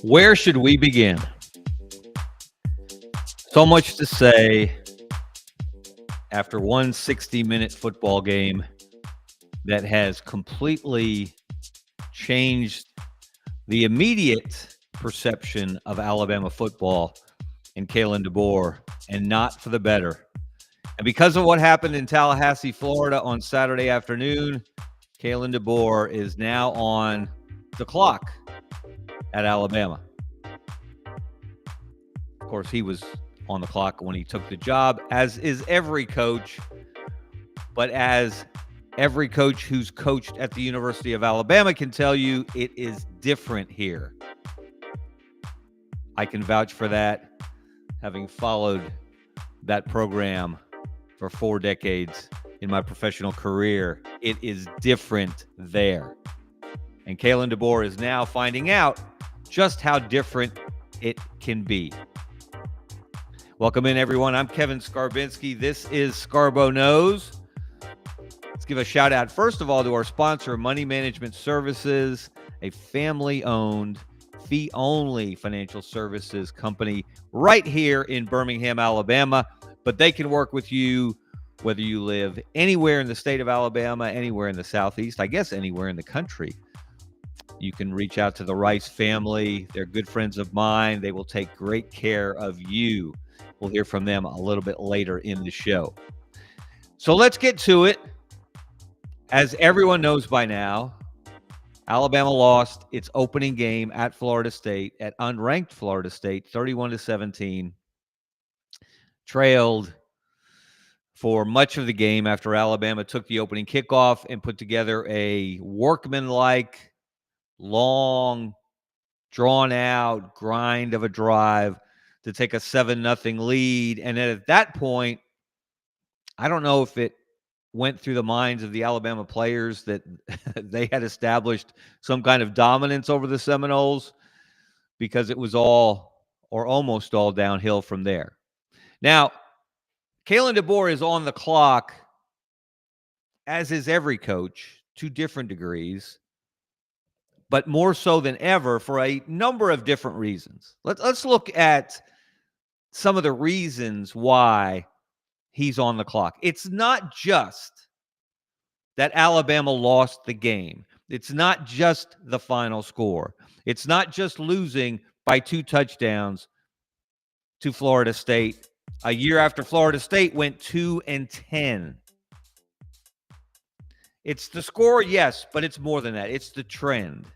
Where should we begin? So much to say after one 60-minute football game that has completely changed the immediate perception of Alabama football and Kalen DeBoer, and not for the better. And because of what happened in Tallahassee, Florida on Saturday afternoon, Kalen DeBoer is now on the clock at Alabama. Of course, he was on the clock when he took the job, as is every coach. But as every coach who's coached at the University of Alabama can tell you, it is different here. I can vouch for that, having followed that program for 4 decades in my professional career. It is different there. And Kalen DeBoer is now finding out just how different it can be. Welcome in, everyone. I'm Kevin Scarbinsky. This is Scarbo Knows. Let's give a shout out, first of all, to our sponsor, Money Management Services, a family-owned, fee-only financial services company right here in Birmingham, Alabama. But they can work with you whether you live anywhere in the state of Alabama, anywhere in the Southeast, I guess anywhere in the country. You can reach out to the Rice family. They're good friends of mine. They will take great care of you. We'll hear from them a little bit later in the show. So let's get to it. As everyone knows by now, Alabama lost its opening game at Florida State, at unranked Florida State, 31-17. Trailed for much of the game after Alabama took the opening kickoff and put together a workmanlike, long, drawn-out grind of a drive to take a 7-0 lead. And then at that point, I don't know if it went through the minds of the Alabama players that they had established some kind of dominance over the Seminoles, because it was all or almost all downhill from there. Now, Kalen DeBoer is on the clock, as is every coach, to different degrees, but more so than ever for a number of different reasons. Let's look at some of the reasons why he's on the clock. It's not just that Alabama lost the game. It's not just the final score. It's not just losing by 2 touchdowns to Florida State a year after Florida State went 2-10. It's the score, yes, but it's more than that. It's the trend.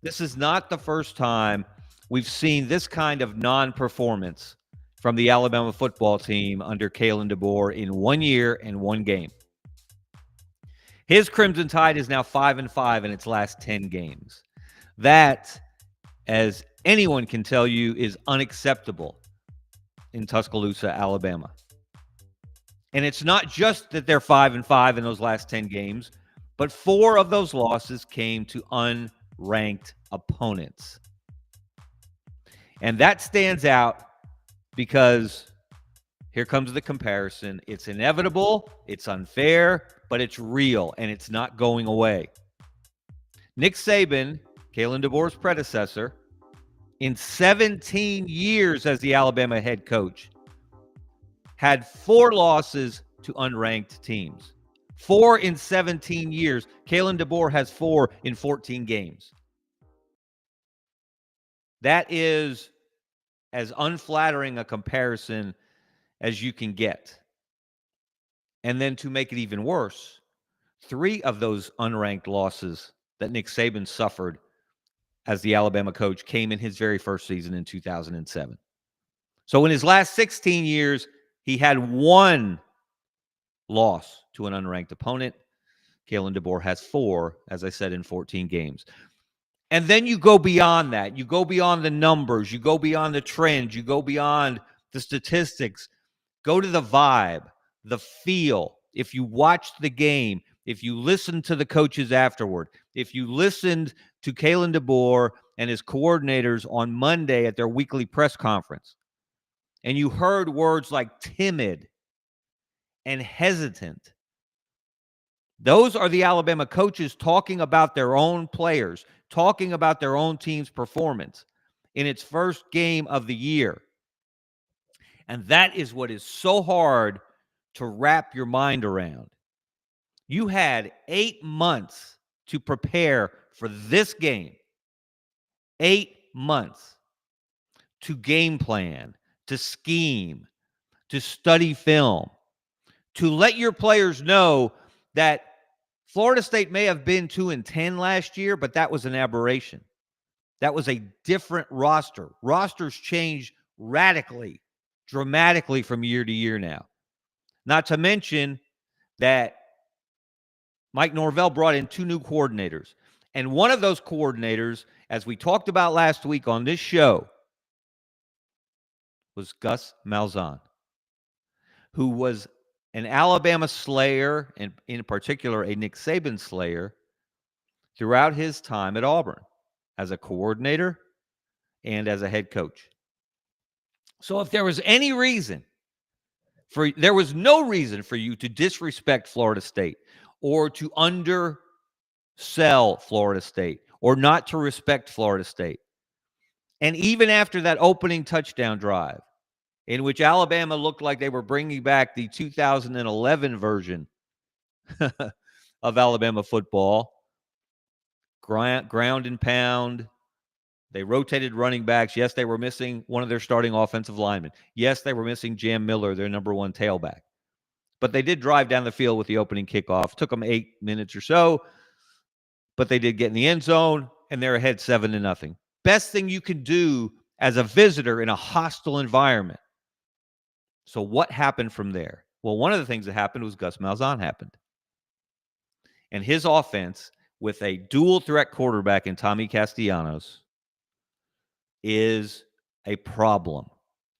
This is not the first time we've seen this kind of non-performance from the Alabama football team under Kalen DeBoer in 1 year and 1 game. His Crimson Tide is now 5-5 in its last 10 games. That, as anyone can tell you, is unacceptable in Tuscaloosa, Alabama. And it's not just that they're 5-5 in those last 10 games, but 4 of those losses came to unranked opponents. And that stands out because here comes the comparison. It's inevitable, it's unfair, but it's real, and it's not going away. Nick Saban, Kalen DeBoer's predecessor, in 17 years as the Alabama head coach, had 4 losses to unranked teams. 4 in 17 years. Kalen DeBoer has 4 in 14 games. That is as unflattering a comparison as you can get. And then to make it even worse, 3 of those unranked losses that Nick Saban suffered as the Alabama coach came in his very first season in 2007. So in his last 16 years, he had 1 loss to an unranked opponent. Kalen DeBoer has 4, as I said, in 14 games. And then you go beyond that. You go beyond the numbers. You go beyond the trends. You go beyond the statistics. Go to the vibe, the feel. If you watched the game, if you listened to the coaches afterward, if you listened to Kalen DeBoer and his coordinators on Monday at their weekly press conference, and you heard words like timid and hesitant, those are the Alabama coaches talking about their own players, talking about their own team's performance in its first game of the year. And that is what is so hard to wrap your mind around. You had 8 months to prepare for this game. 8 months to game plan, to scheme, to study film, to let your players know that Florida State may have been 2-10 last year, but that was an aberration. That was a different roster. Rosters change radically, dramatically from year to year now. Not to mention that Mike Norvell brought in 2 new coordinators. And one of those coordinators, as we talked about last week on this show, was Gus Malzahn, who was an Alabama slayer, and in particular a Nick Saban slayer, throughout his time at Auburn as a coordinator and as a head coach. So if there was any reason there was no reason for you to disrespect Florida State or to undersell Florida State or not to respect Florida State. And even after that opening touchdown drive, in which Alabama looked like they were bringing back the 2011 version of Alabama football, ground and pound. They rotated running backs. Yes, they were missing one of their starting offensive linemen. Yes, they were missing Jam Miller, their number 1 tailback. But they did drive down the field with the opening kickoff. Took them 8 minutes or so, but they did get in the end zone, and they're ahead 7-0. Best thing you can do as a visitor in a hostile environment. So what happened from there? Well, one of the things that happened was Gus Malzahn happened. And his offense, with a dual threat quarterback in Tommy Castellanos, is a problem.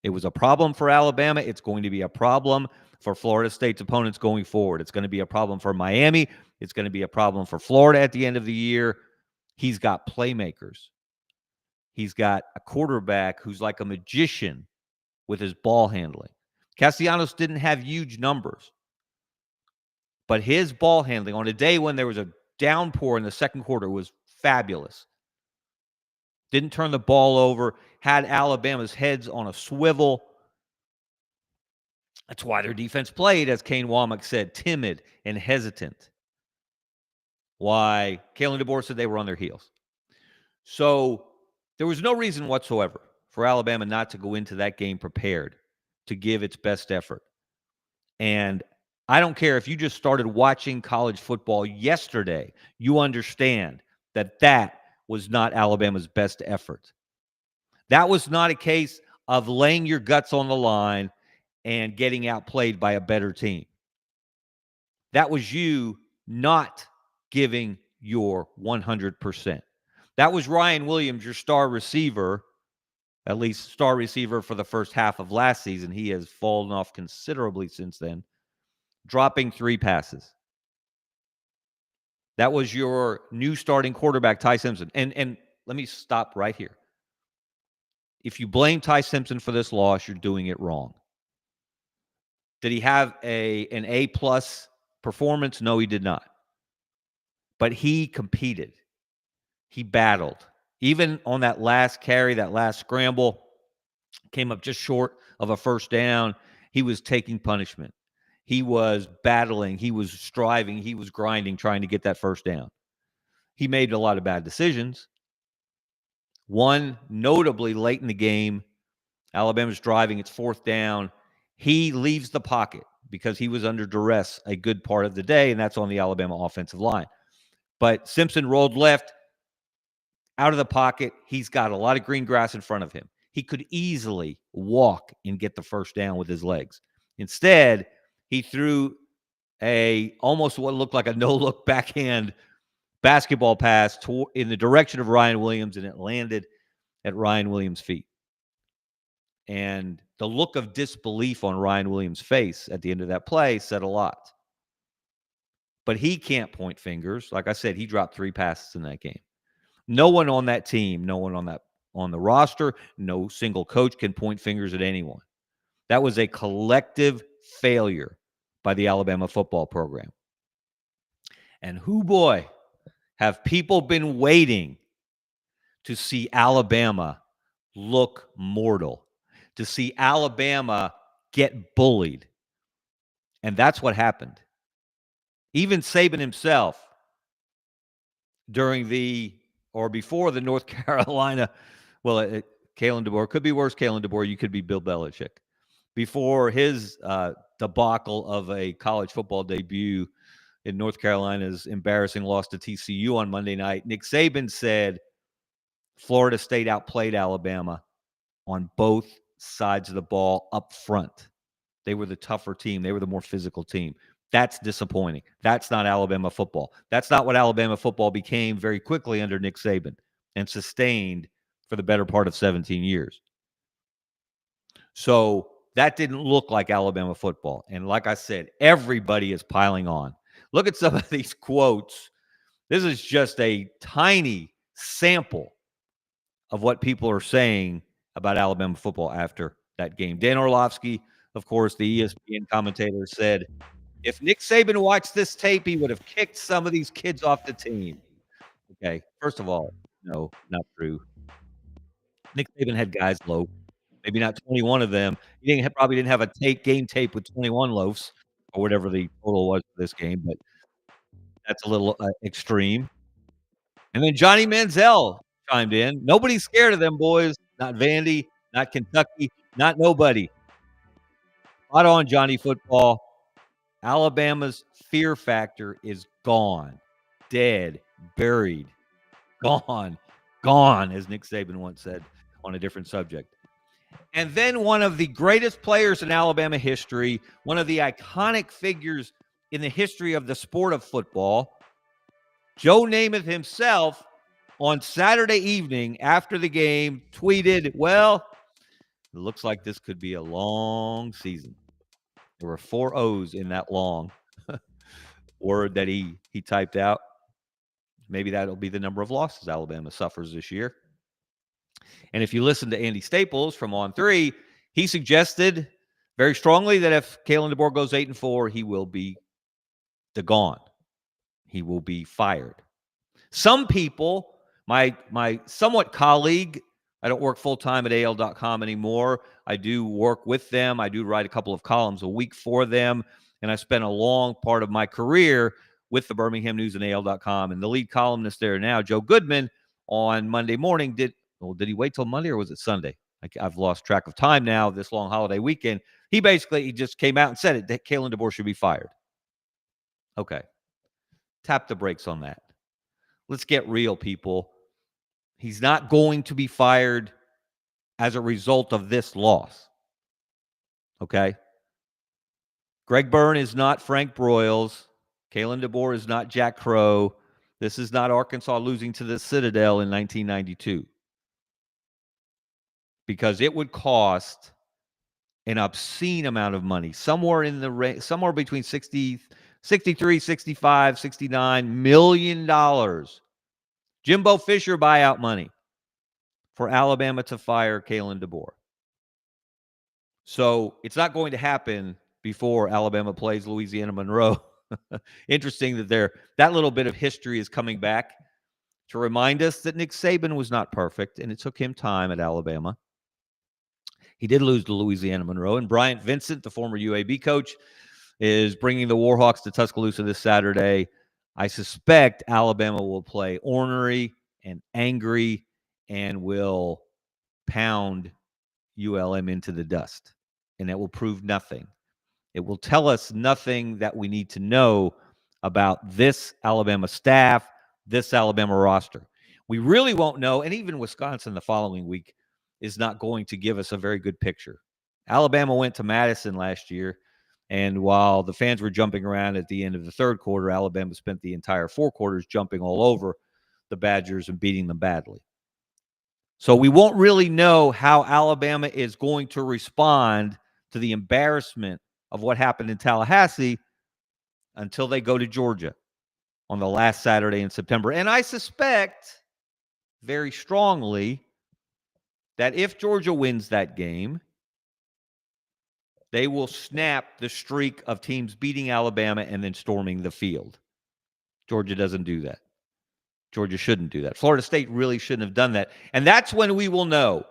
It was a problem for Alabama. It's going to be a problem for Florida State's opponents going forward. It's going to be a problem for Miami. It's going to be a problem for Florida at the end of the year. He's got playmakers. He's got a quarterback who's like a magician with his ball handling. Castellanos didn't have huge numbers, but his ball handling on a day when there was a downpour in the second quarter was fabulous. Didn't turn the ball over, had Alabama's heads on a swivel. That's why their defense played, as Kane Womack said, timid and hesitant. Why Kalen DeBoer said they were on their heels. So there was no reason whatsoever for Alabama not to go into that game prepared to give its best effort. And I don't care if you just started watching college football yesterday, you understand that that was not Alabama's best effort. That was not a case of laying your guts on the line and getting outplayed by a better team. That was you not giving your 100%. That was Ryan Williams, your star receiver, at least star receiver for the first half of last season. He has fallen off considerably since then, dropping 3 passes. That was your new starting quarterback, Ty Simpson. And let me stop right here. If you blame Ty Simpson for this loss, you're doing it wrong. Did he have an A-plus performance? No, he did not. But he competed. He battled. Even on that last carry, that last scramble, came up just short of a first down. He was taking punishment. He was battling. He was striving. He was grinding, trying to get that first down. He made a lot of bad decisions. One, notably late in the game, Alabama's driving. It's 4th down. He leaves the pocket because he was under duress a good part of the day, and that's on the Alabama offensive line. But Simpson rolled left, out of the pocket. He's got a lot of green grass in front of him. He could easily walk and get the first down with his legs. Instead, he threw almost what looked like a no-look backhand basketball pass in the direction of Ryan Williams, and it landed at Ryan Williams' feet. And the look of disbelief on Ryan Williams' face at the end of that play said a lot. But he can't point fingers. Like I said, he dropped 3 passes in that game. No one on that team, no one on the roster, no single coach can point fingers at anyone. That was a collective failure by the Alabama football program. And boy, have people been waiting to see Alabama look mortal, to see Alabama get bullied. And that's what happened. Even Saban himself, during before the North Carolina, Kalen DeBoer, could be worse, Kalen DeBoer, you could be Bill Belichick. Before his debacle of a college football debut in North Carolina's embarrassing loss to TCU on Monday night, Nick Saban said Florida State outplayed Alabama on both sides of the ball up front. They were the tougher team. They were the more physical team. That's disappointing. That's not Alabama football. That's not what Alabama football became very quickly under Nick Saban and sustained for the better part of 17 years. So that didn't look like Alabama football. And like I said, everybody is piling on. Look at some of these quotes. This is just a tiny sample of what people are saying about Alabama football after that game. Dan Orlovsky, of course, the ESPN commentator, said, if Nick Saban watched this tape, he would have kicked some of these kids off the team. Okay, first of all, no, not true. Nick Saban had guys low, maybe not 21 of them. He probably didn't have a game tape with 21 loafs or whatever the total was for this game, but that's a little extreme. And then Johnny Manziel chimed in. Nobody's scared of them boys. Not Vandy, not Kentucky, not nobody. Spot on, Johnny Football. Alabama's fear factor is gone, dead, buried, gone, as Nick Saban once said on a different subject. And then one of the greatest players in Alabama history, one of the iconic figures in the history of the sport of football, Joe Namath himself, on Saturday evening after the game, tweeted, well, it looks like this could be a long season. There were 4 O's in that long word that he typed out. Maybe that'll be the number of losses Alabama suffers this year. And if you listen to Andy Staples from On 3, he suggested very strongly that if Kalen DeBoer goes 8-4, he will be gone. He will be fired. Some people, my somewhat colleague, I don't work full-time at AL.com anymore. I do work with them. I do write a couple of columns a week for them. And I spent a long part of my career with the Birmingham News and AL.com. And the lead columnist there now, Joe Goodman, on Monday morning, did he wait till Monday or was it Sunday? I've lost track of time now, this long holiday weekend. He just came out and said it, that Kalen DeBoer should be fired. Okay. Tap the brakes on that. Let's get real, people. He's not going to be fired as a result of this loss. Okay? Greg Byrne is not Frank Broyles. Kalen DeBoer is not Jack Crow. This is not Arkansas losing to the Citadel in 1992. Because it would cost an obscene amount of money, somewhere between 63, 65, 69 million dollars. Jimbo Fisher buyout money for Alabama to fire Kalen DeBoer. So it's not going to happen before Alabama plays Louisiana Monroe. Interesting that that little bit of history is coming back to remind us that Nick Saban was not perfect, and it took him time at Alabama. He did lose to Louisiana Monroe, and Bryant Vincent, the former UAB coach, is bringing the Warhawks to Tuscaloosa this Saturday. I suspect Alabama will play ornery and angry and will pound ULM into the dust, and that will prove nothing. It will tell us nothing that we need to know about this Alabama staff, this Alabama roster. We really won't know, and even Wisconsin the following week is not going to give us a very good picture. Alabama went to Madison last year, and while the fans were jumping around at the end of the third quarter, Alabama spent the entire 4 quarters jumping all over the Badgers and beating them badly. So we won't really know how Alabama is going to respond to the embarrassment of what happened in Tallahassee until they go to Georgia on the last Saturday in September. And I suspect very strongly that if Georgia wins that game, they will snap the streak of teams beating Alabama and then storming the field. Georgia doesn't do that. Georgia shouldn't do that. Florida State really shouldn't have done that. And that's when we will know.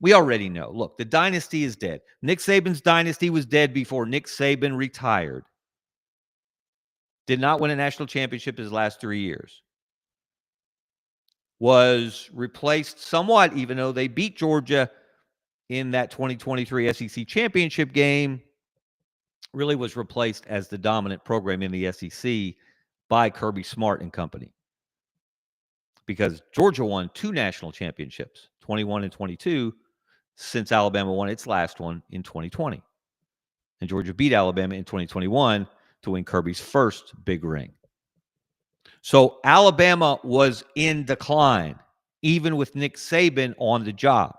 We already know. Look, the dynasty is dead. Nick Saban's dynasty was dead before Nick Saban retired. Did not win a national championship his last 3 years. Was replaced somewhat, even though they beat Georgia in that 2023 SEC championship game, really was replaced as the dominant program in the SEC by Kirby Smart and company. Because Georgia won 2 national championships, 21 and 22, since Alabama won its last one in 2020. And Georgia beat Alabama in 2021 to win Kirby's first big ring. So Alabama was in decline, even with Nick Saban on the job.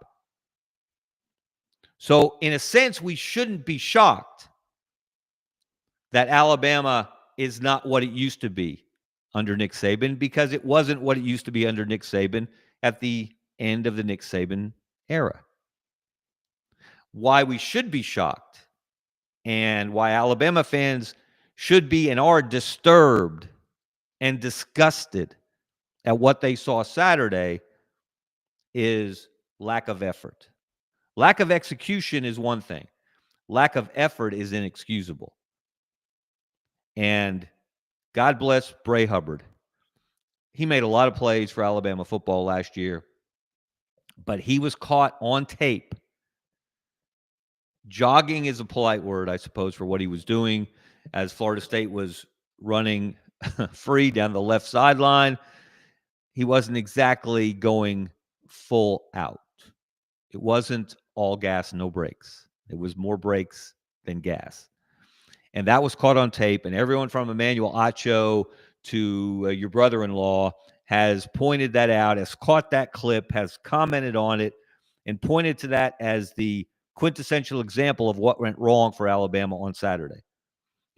So in a sense, we shouldn't be shocked that Alabama is not what it used to be under Nick Saban, because it wasn't what it used to be under Nick Saban at the end of the Nick Saban era. Why we should be shocked, and why Alabama fans should be and are disturbed and disgusted at what they saw Saturday, is lack of effort. Lack of execution is one thing. Lack of effort is inexcusable. And God bless Bray Hubbard. He made a lot of plays for Alabama football last year, but he was caught on tape. Jogging is a polite word, I suppose, for what he was doing as Florida State was running free down the left sideline. He wasn't exactly going full out. It wasn't all gas, no brakes. It was more brakes than gas. And that was caught on tape, and everyone from Emmanuel Acho to your brother-in-law has pointed that out, has caught that clip, has commented on it, and pointed to that as the quintessential example of what went wrong for Alabama on Saturday.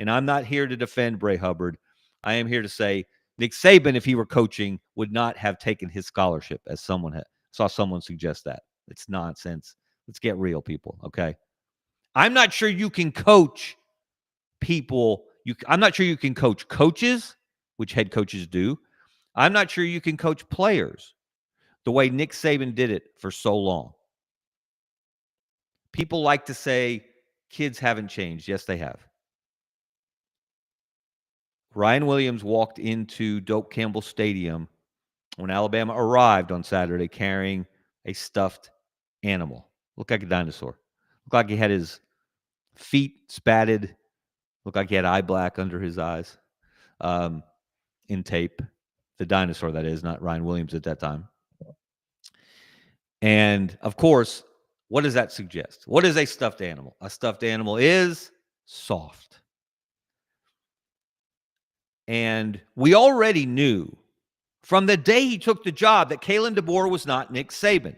And I'm not here to defend Bray Hubbard. I am here to say Nick Saban, if he were coaching, would not have taken his scholarship, as saw someone suggest that. It's nonsense. Let's get real, people, okay? I'm not sure you can coach people. I'm not sure you can coach coaches, which head coaches do. I'm not sure you can coach players the way Nick Saban did it for so long. People like to say kids haven't changed. Yes, they have. Ryan Williams walked into Doak Campbell Stadium when Alabama arrived on Saturday carrying a stuffed animal. Looked like a dinosaur. Looked like he had his feet spatted. Looked like he had eye black under his eyes in tape. The dinosaur, that is, not Ryan Williams at that time. And, of course, what does that suggest? What is a stuffed animal? A stuffed animal is soft. And we already knew from the day he took the job that Kalen DeBoer was not Nick Saban.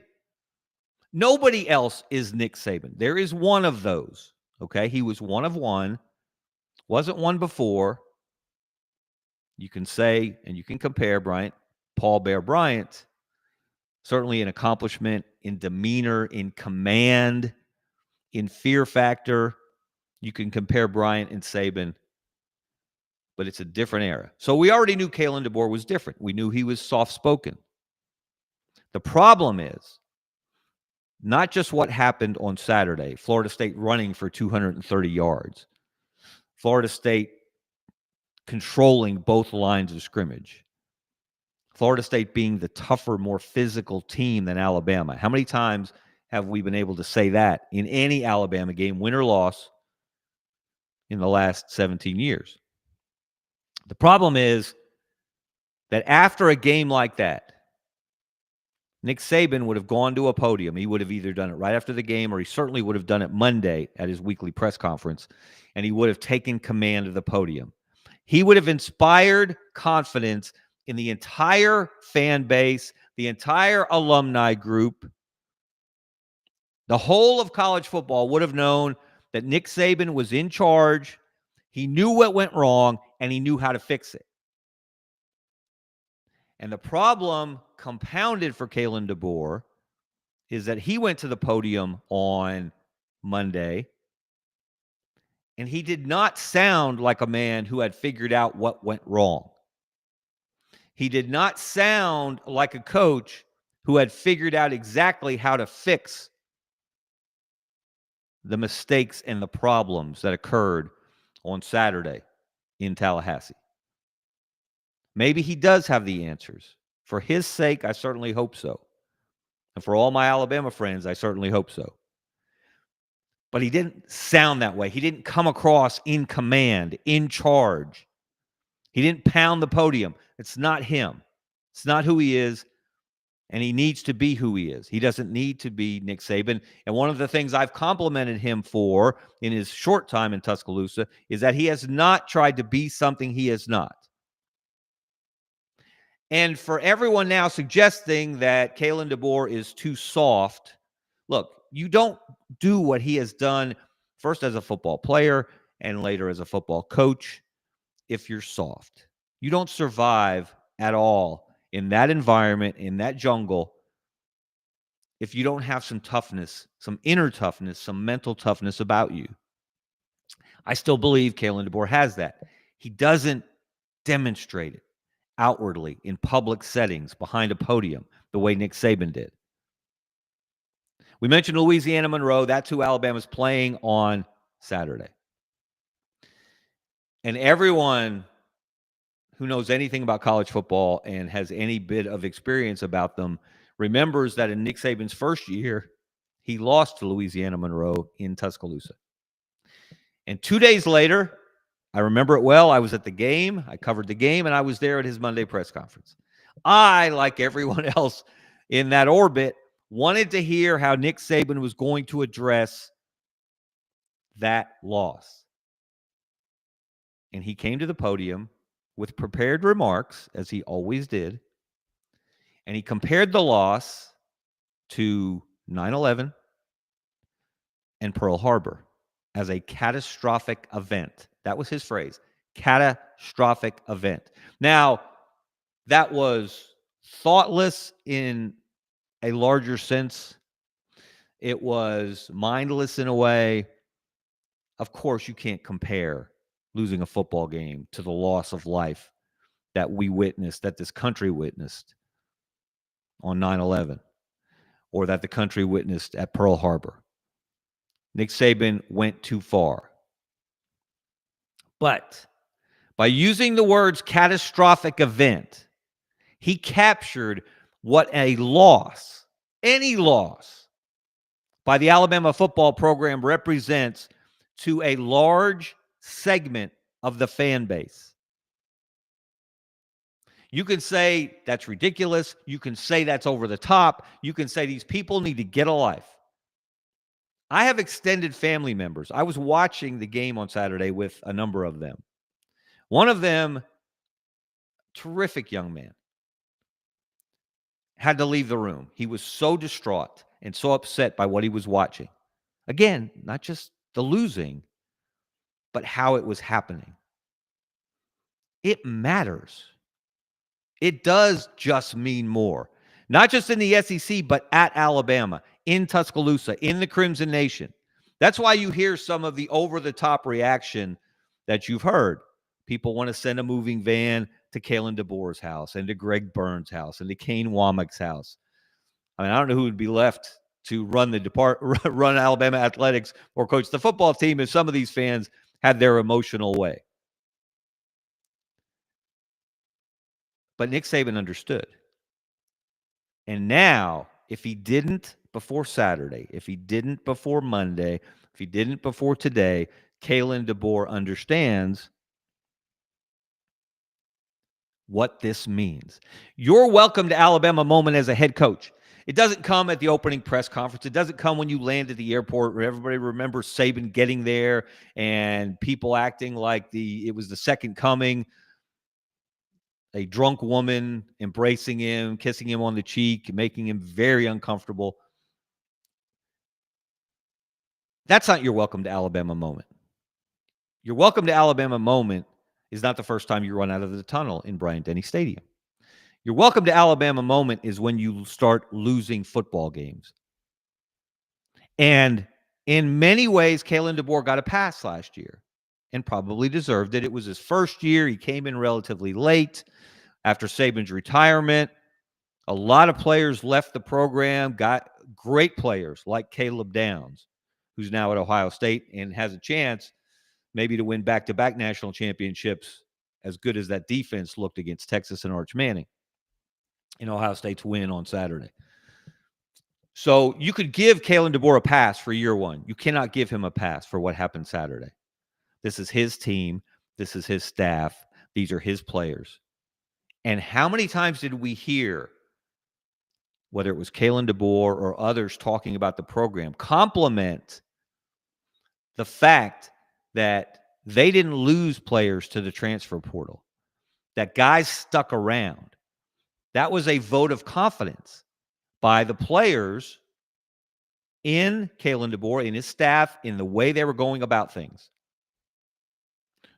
Nobody else is Nick Saban. There is one of those, okay? He was one of one. Wasn't one before. You can say, and you can compare Paul Bear Bryant, certainly in accomplishment, in demeanor, in command, in fear factor. You can compare Bryant and Saban, but it's a different era. So we already knew Kalen DeBoer was different. We knew he was soft-spoken. The problem is not just what happened on Saturday, Florida State running for 230 yards, Florida State controlling both lines of scrimmage, Florida State being the tougher, more physical team than Alabama. How many times have we been able to say that in any Alabama game, win or loss, in the last 17 years? The problem is that after a game like that, Nick Saban would have gone to a podium. He would have either done it right after the game, or he certainly would have done it Monday at his weekly press conference, and he would have taken command of the podium. He would have inspired confidence in the entire fan base, the entire alumni group. The whole of college football would have known that Nick Saban was in charge. He knew what went wrong, and he knew how to fix it. And the problem compounded for Kalen DeBoer is that he went to the podium on Monday, and he did not sound like a man who had figured out what went wrong. He did not sound like a coach who had figured out exactly how to fix the mistakes and the problems that occurred on Saturday in Tallahassee. Maybe he does have the answers. For his sake, I certainly hope so. And for all my Alabama friends, I certainly hope so. But he didn't sound that way. He didn't come across in command, in charge. He didn't pound the podium. It's not him. It's not who he is. And he needs to be who he is. He doesn't need to be Nick Saban. And one of the things I've complimented him for in his short time in Tuscaloosa is that he has not tried to be something he is not. And for everyone now suggesting that Kalen DeBoer is too soft, look, you don't do what he has done first as a football player and later as a football coach if you're soft. You don't survive at all in that environment, in that jungle, if you don't have some toughness, some inner toughness, some mental toughness about you. I still believe Kalen DeBoer has that. He doesn't demonstrate it outwardly in public settings behind a podium the way Nick Saban did. We mentioned Louisiana Monroe. That's who Alabama's playing on Saturday. And everyone who knows anything about college football and has any bit of experience about them remembers that in Nick Saban's first year, he lost to Louisiana Monroe in Tuscaloosa. And 2 days later, I remember it well, I was at the game, I covered the game, and I was there at his Monday press conference. I, like everyone else in that orbit, wanted to hear how Nick Saban was going to address that loss. And he came to the podium with prepared remarks, as he always did, and he compared the loss to 9/11 and Pearl Harbor as a catastrophic event. That was his phrase, catastrophic event. Now, that was thoughtless in a larger sense. It was mindless in a way. Of course, you can't compare losing a football game to the loss of life that we witnessed, that this country witnessed on 9/11, or that the country witnessed at Pearl Harbor. Nick Saban went too far. But by using the words catastrophic event, he captured what a loss, any loss, by the Alabama football program represents to a large segment of the fan base. You can say that's ridiculous. You can say that's over the top. You can say these people need to get a life. I have extended family members. I was watching the game on Saturday with a number of them. One of them, terrific young man, had to leave the room. He was so distraught and so upset by what he was watching. Again, not just the losing, but how it was happening. It matters. It does just mean more. Not just in the SEC, but at Alabama, in Tuscaloosa, in the Crimson Nation. That's why you hear some of the over-the-top reaction that you've heard. People want to send a moving van to Kalen DeBoer's house and to Greg Burns' house and to Kane Womack's house. I mean, I don't know who would be left to run run Alabama athletics or coach the football team if some of these fans had their emotional way. But Nick Saban understood. And now, if he didn't before Saturday, if he didn't before Monday, if he didn't before today, Kalen DeBoer understands what this means. You're welcome to Alabama moment as a head coach. It doesn't come at the opening press conference. It doesn't come when you land at the airport where everybody remembers Saban getting there and people acting like it was the second coming. A drunk woman embracing him, kissing him on the cheek, making him very uncomfortable. That's not your welcome to Alabama moment. Your welcome to Alabama moment is not the first time you run out of the tunnel in Bryant-Denny Stadium. Your welcome to Alabama moment is when you start losing football games. And in many ways, Kalen DeBoer got a pass last year and probably deserved it. It was his first year. He came in relatively late. after Saban's retirement. A lot of players left the program, got great players like Caleb Downs, who's now at Ohio State and has a chance maybe to win back-to-back national championships, as good as that defense looked against Texas and Arch Manning in Ohio State's win on Saturday. So you could give Kalen DeBoer a pass for year one. You cannot give him a pass for what happened Saturday. This is his team. This is his staff. These are his players. And how many times did we hear, whether it was Kalen DeBoer or others talking about the program, compliment the fact that they didn't lose players to the transfer portal, that guys stuck around? That was a vote of confidence by the players in Kalen DeBoer, in his staff, in the way they were going about things.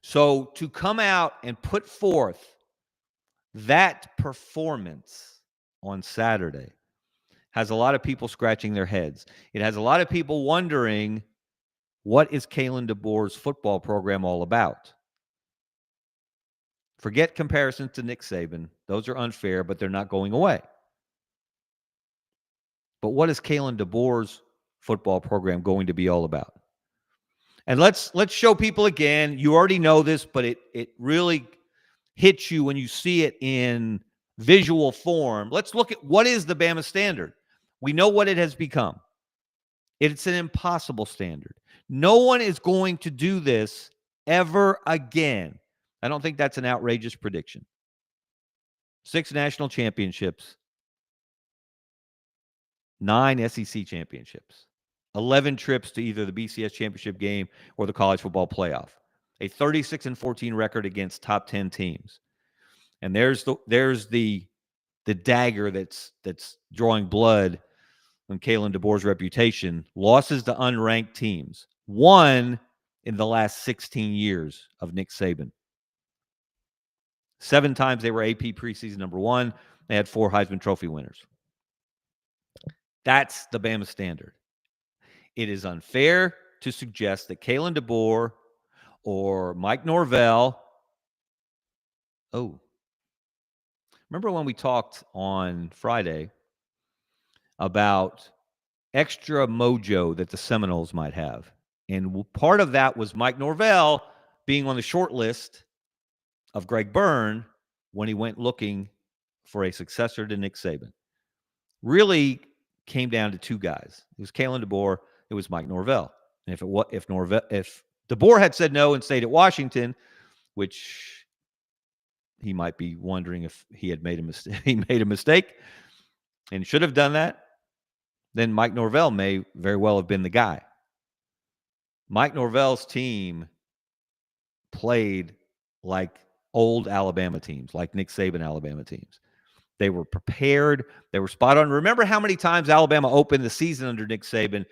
So to come out and put forth that performance on Saturday has a lot of people scratching their heads. It has a lot of people wondering, what is Kalen DeBoer's football program all about? Forget comparisons to Nick Saban. Those are unfair, but they're not going away. But what is Kalen DeBoer's football program going to be all about? And let's show people again. You already know this, but it really hits you when you see it in visual form. Let's look at what is the Bama standard. We know what it has become. It's an impossible standard. No one is going to do this ever again. I don't think that's an outrageous prediction. 6 national championships, 9 SEC championships, 11 trips to either the BCS championship game or the college football playoff, a 36-14 record against top 10 teams. And there's the dagger that's drawing blood on Kalen DeBoer's reputation. Losses to unranked teams. 1 in the last 16 years of Nick Saban. 7 times they were AP preseason number 1. They had 4 Heisman Trophy winners. That's the Bama standard. It is unfair to suggest that Kalen DeBoer or Mike Norvell. Oh, remember when we talked on Friday about extra mojo that the Seminoles might have? And part of that was Mike Norvell being on the short list of Greg Byrne when he went looking for a successor to Nick Saban. Really came down to 2 guys. It was Kalen DeBoer. It was Mike Norvell. And if DeBoer had said no and stayed at Washington, which he might be wondering if he had made a mistake, he made a mistake and should have done that, then Mike Norvell may very well have been the guy. Mike Norvell's team played like old Alabama teams, like Nick Saban Alabama teams. They were prepared. They were spot on. Remember how many times Alabama opened the season under Nick Saban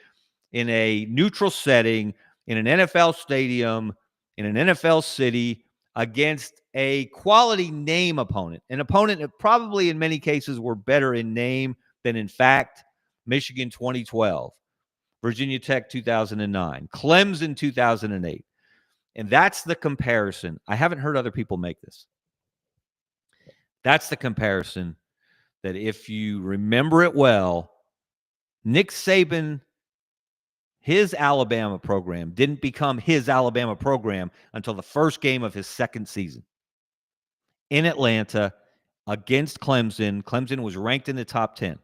in a neutral setting, in an NFL stadium, in an NFL city, against a quality name opponent, an opponent that probably in many cases were better in name than in fact. Michigan 2012, Virginia Tech 2009, Clemson 2008. And that's the comparison. I haven't heard other people make this. That's the comparison that, if you remember it well, Nick Saban, his Alabama program didn't become his Alabama program until the first game of his second season in Atlanta against Clemson. Clemson was ranked in the top 10.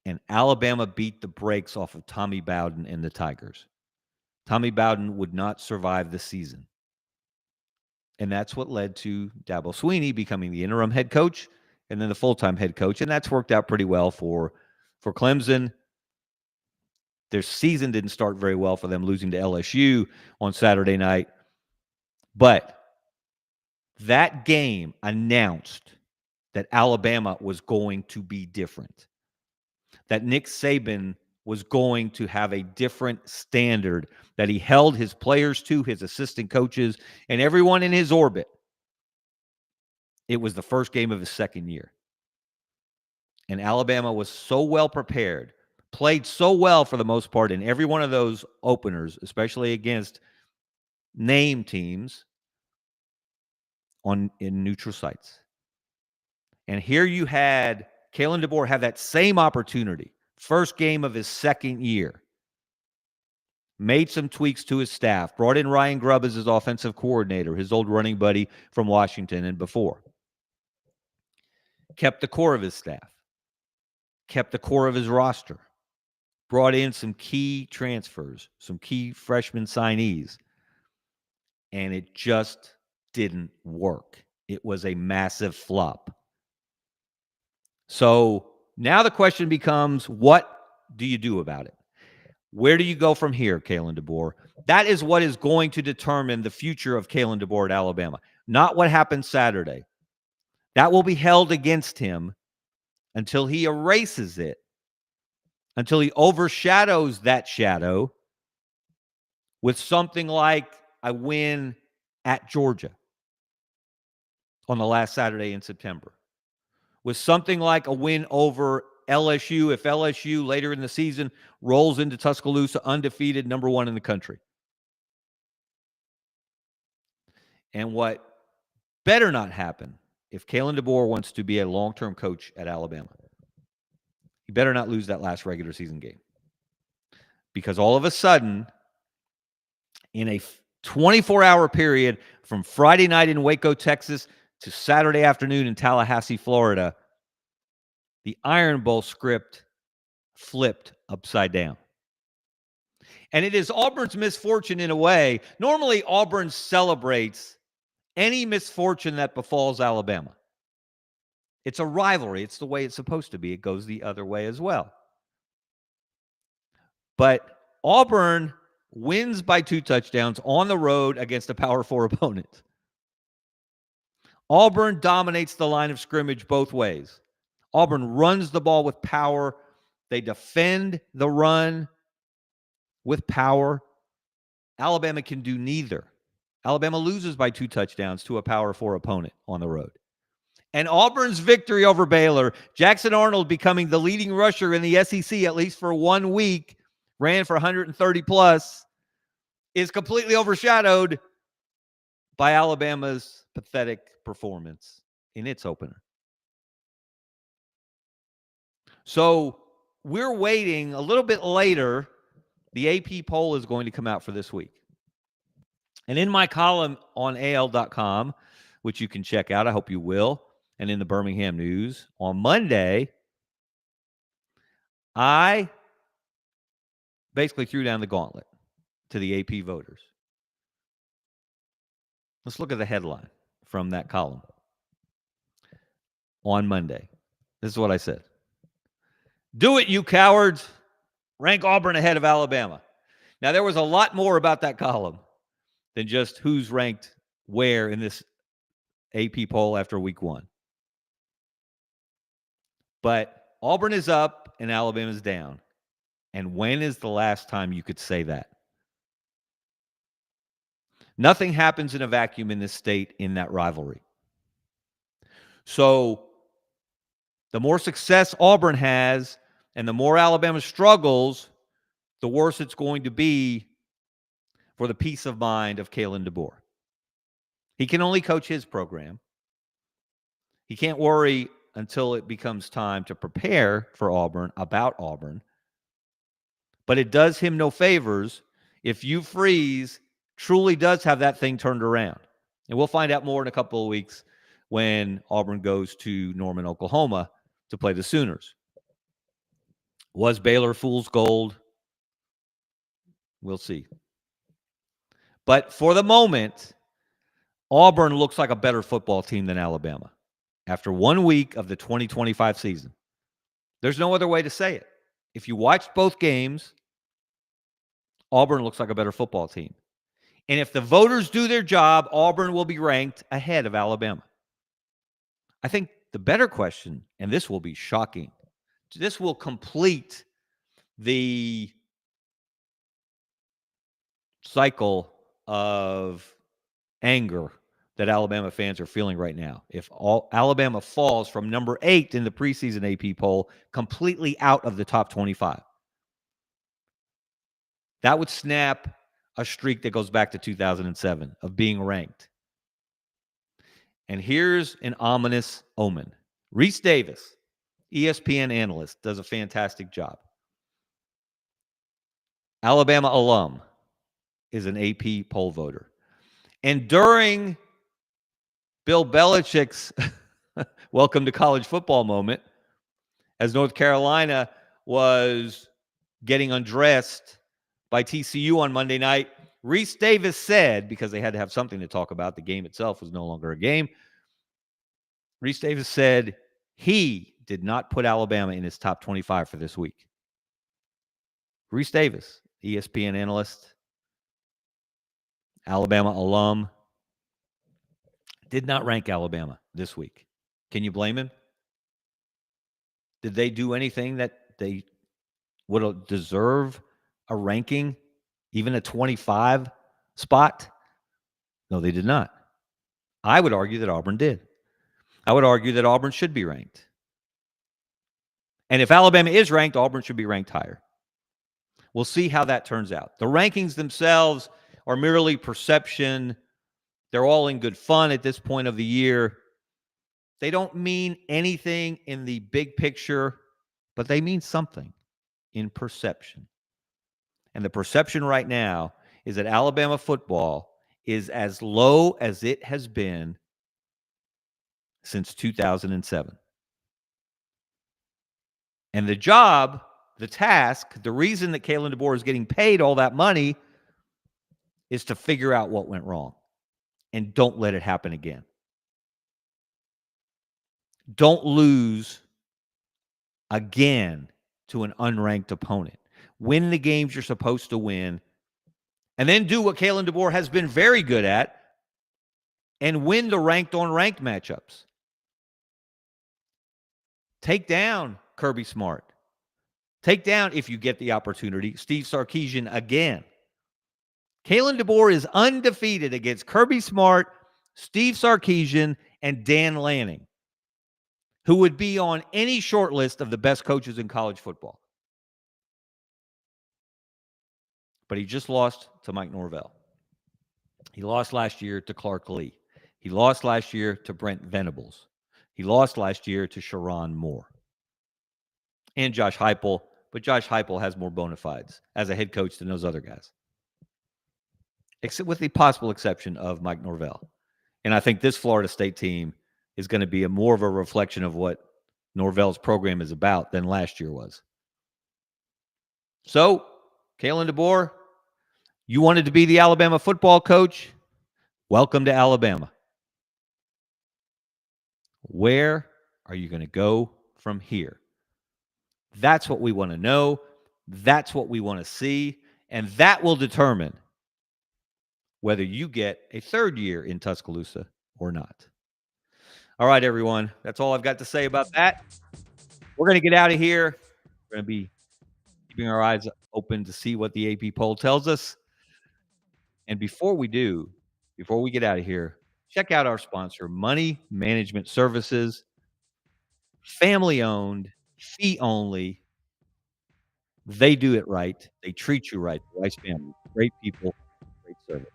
And Alabama beat the brakes off of Tommy Bowden and the Tigers. Tommy Bowden would not survive the season. And that's what led to Dabo Swinney becoming the interim head coach and then the full-time head coach. And that's worked out pretty well for Clemson. Their season didn't start very well for them, losing to LSU on Saturday night. But that game announced that Alabama was going to be different, that Nick Saban was going to have a different standard that he held his players to, his assistant coaches, and everyone in his orbit. It was the first game of his second year. And Alabama was so well prepared, played so well for the most part in every one of those openers, especially against name teams, in neutral sites. And here you had Kalen DeBoer have that same opportunity. First game of his second year. Made some tweaks to his staff. Brought in Ryan Grubb as his offensive coordinator, his old running buddy from Washington and before. Kept the core of his staff. Kept the core of his roster. Brought in some key transfers, some key freshman signees. And it just didn't work. It was a massive flop. So now the question becomes, what do you do about it? Where do you go from here, Kalen DeBoer? That is what is going to determine the future of Kalen DeBoer at Alabama, not what happened Saturday. That will be held against him until he erases it, until he overshadows that shadow with something like a win at Georgia on the last Saturday in September, with something like a win over LSU if LSU later in the season rolls into Tuscaloosa undefeated, number one in the country. And what better not happen if Kalen DeBoer wants to be a long-term coach at Alabama, he better not lose that last regular season game. Because all of a sudden, in a 24-hour period from Friday night in Waco, Texas to Saturday afternoon in Tallahassee, Florida, the Iron Bowl script flipped upside down. And it is Auburn's misfortune in a way. Normally, Auburn celebrates any misfortune that befalls Alabama. It's a rivalry. It's the way it's supposed to be. It goes the other way as well. But Auburn wins by 2 touchdowns on the road against a Power 4 opponent. Auburn dominates the line of scrimmage both ways. Auburn runs the ball with power. They defend the run with power. Alabama can do neither. Alabama loses by 2 touchdowns to a Power 4 opponent on the road. And Auburn's victory over Baylor, Jackson Arnold becoming the leading rusher in the SEC at least for 1 week, ran for 130 plus, is completely overshadowed by Alabama's pathetic performance in its opener. So we're waiting a little bit later. The AP poll is going to come out for this week. And in my column on AL.com, which you can check out, I hope you will, and in the Birmingham News, on Monday, I basically threw down the gauntlet to the AP voters. Let's look at the headline from that column. On Monday, this is what I said. Do it, you cowards. Rank Auburn ahead of Alabama. Now, there was a lot more about that column than just who's ranked where in this AP poll after week 1. But Auburn is up and Alabama's down. And when is the last time you could say that? Nothing happens in a vacuum in this state in that rivalry. So the more success Auburn has and the more Alabama struggles, the worse it's going to be for the peace of mind of Kalen DeBoer. He can only coach his program. He can't worry until it becomes time to prepare for Auburn, about Auburn. But it does him no favors if Hugh Freeze truly does have that thing turned around. And we'll find out more in a couple of weeks when Auburn goes to Norman, Oklahoma to play the Sooners. Was Baylor fool's gold? We'll see. But for the moment, Auburn looks like a better football team than Alabama after 1 week of the 2025 season. There's no other way to say it. If you watched both games, Auburn looks like a better football team. And if the voters do their job, Auburn will be ranked ahead of Alabama. I think the better question, and this will be shocking, this will complete the cycle of anger that Alabama fans are feeling right now. If Alabama falls from number 8 in the preseason AP poll completely out of the top 25, that would snap a streak that goes back to 2007 of being ranked. And here's an ominous omen. Reese Davis, ESPN analyst, does a fantastic job. Alabama alum, is an AP poll voter. And during Bill Belichick's welcome to college football moment, as North Carolina was getting undressed by TCU on Monday night, Reese Davis said, because they had to have something to talk about, the game itself was no longer a game, Reese Davis said he did not put Alabama in his top 25 for this week. Reese Davis, ESPN analyst, Alabama alum, did not rank Alabama this week. Can you blame him? Did they do anything that they would deserve a ranking, even a 25 spot? No, they did not. I would argue that Auburn did. I would argue that Auburn should be ranked. And if Alabama is ranked, Auburn should be ranked higher. We'll see how that turns out. The rankings themselves are merely perception. They're all in good fun at this point of the year. They don't mean anything in the big picture, but they mean something in perception. And the perception right now is that Alabama football is as low as it has been since 2007. And the job, the task, the reason that Kalen DeBoer is getting paid all that money is to figure out what went wrong. And don't let it happen again. Don't lose again to an unranked opponent. Win the games you're supposed to win. And then do what Kalen DeBoer has been very good at and win the ranked-on-ranked matchups. Take down Kirby Smart. Take down, if you get the opportunity, Steve Sarkisian again. Kalen DeBoer is undefeated against Kirby Smart, Steve Sarkisian, and Dan Lanning, who would be on any short list of the best coaches in college football. But he just lost to Mike Norvell. He lost last year to Clark Lee. He lost last year to Brent Venables. He lost last year to Sharon Moore. And Josh Heupel, but Josh Heupel has more bona fides as a head coach than those other guys. Except with the possible exception of Mike Norvell. And I think this Florida State team is going to be more of a reflection of what Norvell's program is about than last year was. So, Kalen DeBoer, you wanted to be the Alabama football coach? Welcome to Alabama. Where are you going to go from here? That's what we want to know. That's what we want to see. And that will determine whether you get a third year in Tuscaloosa or not. All right, everyone. That's all I've got to say about that. We're going to get out of here. We're going to be keeping our eyes open to see what the AP poll tells us. And before we get out of here, check out our sponsor, Money Management Services. Family-owned, fee-only. They do it right. They treat you right. Rice family. Great people, great service.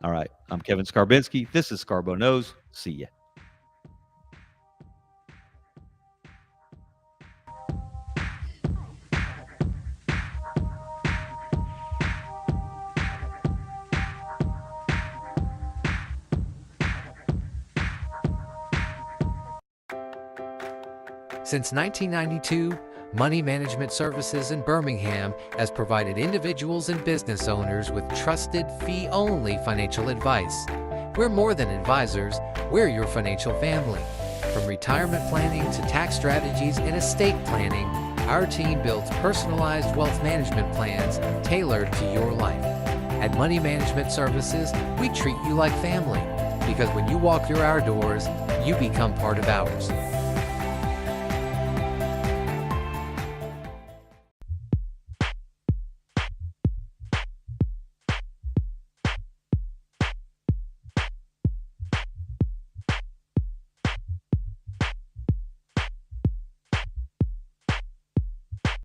All right. I'm Kevin Scarbinsky. This is Scarbo Knows. See ya. Since 1992, Money Management Services in Birmingham has provided individuals and business owners with trusted, fee-only financial advice. We're more than advisors, we're your financial family. From retirement planning to tax strategies and estate planning, our team builds personalized wealth management plans tailored to your life. At Money Management Services, we treat you like family, because when you walk through our doors, you become part of ours.